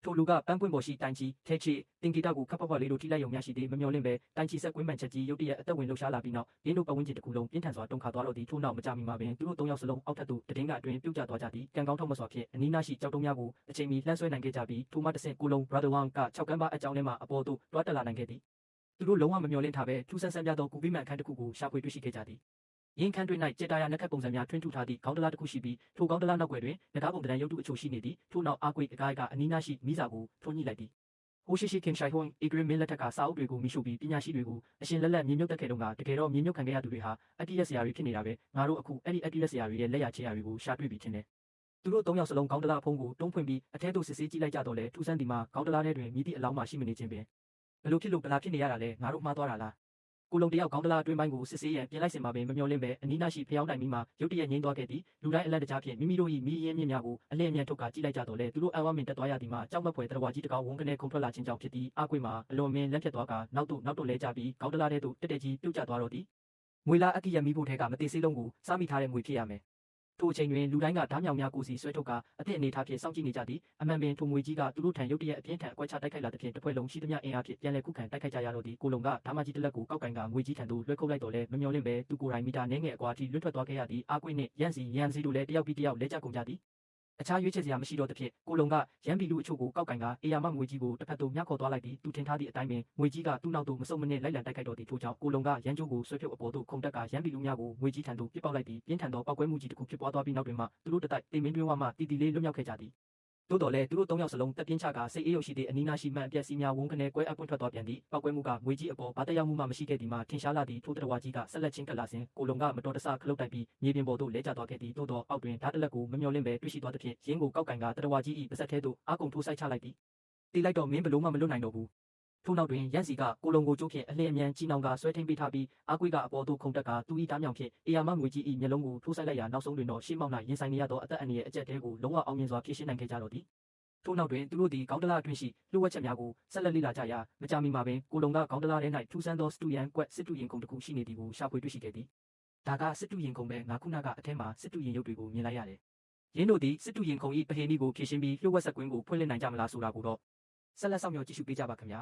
ထိုလူကပန်းပွင့်ပေါ်ရှိတိုင်ကြီးထဲချေတင်ဂီတကိုခပ်ဖွက်ဖွက်လေးတို့ထိလိုက်ရုံမျှရှိသေးမမျှော်လင့်ပဲတိုင်ချီဆက်ကွင်းမှန်ချက်ကြီးရုတ်တရက်အသက်ဝင်လှုပ်ရှားလာပြီးနောက်ရင်းတို့ပတ်ဝန်းကျင်တစ်ခုလုံးပြင်းထန်စွာတုန်ခါသွားတော့သည်ထို့နောက်မကြမီမှာပင်သူတို့၃ယောက်စလုံးအောက်ထပ်သို့တည်င်းကအတွင်ပြုတ်ကျသွားကြသည်ကံကောင်းထောက်မစွာဖြင့်အနီးနားရှိကြောက်တုံးများကိုအချိန်မီလှမ်းဆွဲနိုင်ခဲ့ကြပြီးထိုမှတစ်ဆင့်ကိုလုံး brother one က6ကမ်းပါအကြောင်းထဲမှအပေါ်သို့တွားတက်လာနိုင်ခဲ့သည်သူတို့လုံးဝမမျှော်လင့်ထားပဲထူးဆန်းဆန်းပြသောကူပြီးမှန်အခန်းတစ်ခုကိုရှာဖွေတွေ့ရှိခဲ့ကြသည်ရင်းခန်းတွင်၌ကြေတာယာနက်ခတ်ပုံစံများထွင်းထူထားသည့်ခေါင်းတလားတစ်ခုရှိပြီးထိုခေါင်းတလားနောက်ွယ်တွင်ငကားပုံတရံရုပ်တုအချို့ရှိနေသည်ထို့နောက်အားကွေအကားကအနီးနားရှိမိစာကိုထွန်းညှိလိုက်သည်ဟိုရှိခင်ရှိုင်ဟွန်အေဂရင်းမင်းလက်ထက်ကစာအုပ်တွေကိုမိရှုပြီးပညာရှိတွေကိုအရှင်လက်လက်မြေမြုပ်တက်ခဲ့တော့ကတကယ်တော့မြေမြုပ်ခံခဲ့ရသူတွေဟာအတိရက်ဆရာတွေဖြစ်နေတာပဲငါတို့အခုအဲ့ဒီအတိရက်ဆရာတွေရဲ့လက်ရချေရာတွေကိုရှာတွေ့ပြီးထင်တယ်သူတို့၃ယောက်စလုံးခေါင်းတလားအဖုံးကိုတုံးဖွင့်ပြီးအထဲသို့စစ်ဆေးကြည့်လိုက်ကြတော့လေထူးဆန်းဒီမှာခေါင်းတလားထဲတွင်မြည်သည့်အလောင်းမှရှိမနေခြင်းပင်ဘယ်လိုဖြစ်လို့ဗလာဖြစ်နေရတာလဲငါတို့မှားသွားတာလားကိုလုံးတယောက်ခေါင်းတလားအတွင်းပိုင်းကိုစစ်ဆေးရန်ပြင်လိုက်စင်မှာပင်မမျှော်လင့်ပဲအနီးနားရှိဖျောင်းတိုင်မီမှာရုတ်တရက်ငိမ့်သွားခဲ့သည်လူတိုင်းအလန့်တကြားဖြင့်မိမိတို့၏မိရင်းမြင့်များကိုအလင်းအမြန်ထုတ်ကာကြည့်လိုက်ကြတော့လေသူတို့အဝမင်တက်သွားရသည်မှာကြောက်မက်ဖွယ်တရဝါကြီးတကောင်ဝန်းကနေခုန်ထွက်လာခြင်းကြောင့်ဖြစ်သည်အကွေမှာအလွန်မင်းလက်ဖြတ်သွားကနောက်သို့လဲကြပြီးခေါင်းတလားထဲသို့တက်တက်ကြီးပြုတ်ကျသွားတော့သည်ငွေလားအကိယမီးဖို့ထဲကမသေးစေးလုံးကိုစားမိထားတဲ့ငွေဖြစ်ရမယ်ထိုအချိန်တွင်လူတိုင်းကဓားမြောင်များကိုစီဆွဲထုတ်ကအသည့်အနေထားဖြင့်စောင့်ကြည့်နေကြသည်အမှန်ပင်ထိုငွေကြီးကသူတို့ထံရုတ်တရက်အပြင်းထန်အကွက်ချတိုက်ခိုက်လာသဖြင့်တစ်ဖွဲ့လုံးရှိသမျှအင်အားဖြင့်ပြန်လည်ခုခံတိုက်ခိုက်ကြရတော့သည်ကိုလုံကဓာမကြီးတစ်လက်ကိုကောက်ကင်ကငွေကြီးထံသို့လွှဲခုတ်လိုက်တော့လဲမမျော်လင့်ပဲသူကိုယ်တိုင်မီတာနည်းငယ်အကွာထိလွတ်ထွက်သွားခဲ့ရသည်အာကွေနှင့်ရန်စီတို့လည်းတယောက်ပြီးတယောက်လဲကျကုန်ကြသည်အခြားရွေးချယ်စရာမရှိတော့သဖြင့်ကိုလုံကရန်ပီလူအချို့ကိုကောက်ကင်ကအေယာမငွေကြီးကိုတစ်ဖက်သို့မျှခေါ်သွားလိုက်သည်သူထင်ထားသည့်အတိုင်းပင်ငွေကြီးကသူ့နောက်သို့မစုံမနစ်လိုက်လံတိုက်ခိုက်တော့သည်ထို့ကြောင့်ကိုလုံကရန်ကျိုးကိုဆွဲဖြုတ်အပေါ်သို့ခုန်တက်ကရန်ပီလူများကိုငွေကြီးထံသို့ပစ်ပေါက်လိုက်ပြီးပြင်းထန်သောပောက်ကွဲမှုကြီးတစ်ခုဖြစ်ပွားသွားပြီးနောက်တွင်မှသူတို့တတိုက်တိမ်မင်းတွင်းဝမှတီတီလေးလွတ်မြောက်ခဲ့ကြသည်သို့တော်လည်းသူတို့၃ယောက်စလုံးတက်ပြင်းချကစိတ်အေးရုပ်ရှိသည့်အနီးနားရှိမှန်အပြက်စီများဝုန်းကနေကွဲအပွင့်ထွက်သွားပြန်သည်ပောက်ကွဲမှုကငွေကြီးအပေါ်ဘာတက်ရောက်မှုမှမရှိခဲ့သည်မှာထင်ရှားလာသည့်ထိုးတရဝါကြီးကဆက်လက်ချင်းကပ်လာစဉ်ကိုလုံကမတော်တဆခလုတ်တိုက်ပြီးမြေပြင်ပေါ်သို့လဲကျသွားခဲ့သည်သို့တော်အောက်တွင်ဓာတ်တလက်ကိုမမျှော်လင့်ပဲတွေ့ရှိသွားသဖြင့်ရင်းကိုကောက်ကင်ကတရဝါကြီး၏ပါးစပ်ထဲသို့အာကုန်ထိုးဆိုင်ချလိုက်သည်တီးလိုက်တော့မင်းဘလို့မှမလွတ်နိုင်တော့ဘူးထို့နောက်တွင်ရန်စီကကိုလုံကိုကျိုးဖြင့်အလင်းအမြန်ကြီးနောင်ကဆွဲထိန်ပေးထားပြီးအာကွေကအပေါ်သို့ခုန်တက်ကသူ၏ဓာတ်မြောင်ဖြင့်အေယာမငွေကြီး၏မျက်လုံးကိုထိုးဆိုင်လိုက်ရာနောက်ဆုံးတွင်တော့ရှေ့မောက်၌ရင်ဆိုင်နေရသောအသက်အန္တရာယ်အကျက်တဲကိုလုံးဝအောင်မြင်စွာဖြေရှင်းနိုင်ခဲ့ကြတော့သည်ထို့နောက်တွင်သူတို့သည်ခေါင်းတလားအတွင်းရှိလှုပ်ဝက်ချက်များကိုဆက်လက်လေ့လာကြရာမကြာမီမှာပင်ကိုလုံကခေါင်းတလားထဲ၌ထူးဆန်းသောစတူယန်ကွက်စစ်တူရင်ခုံတစ်ခုရှိနေသည်ကိုရှာဖွေတွေ့ရှိခဲ့သည်ဒါကစစ်တူရင်ခုံပဲငါခုနကအထက်မှာစစ်တူရင်ရုပ်တွေကိုမြင်လိုက်ရတယ်ရင်းတို့သည်စစ်တူရင်ခုံ၏ပဟေနီကိုဖြည့်ရှင်းပြီးလှုပ်ဝက်ဆက်ကွင်းကိုဖွင့်လှစ်နိုင်ကြမလားဆိုတာကိုတော့ဆက်လက်ဆောင်မြော်ကြည့်ရှုပေးကြပါခင်ဗျာ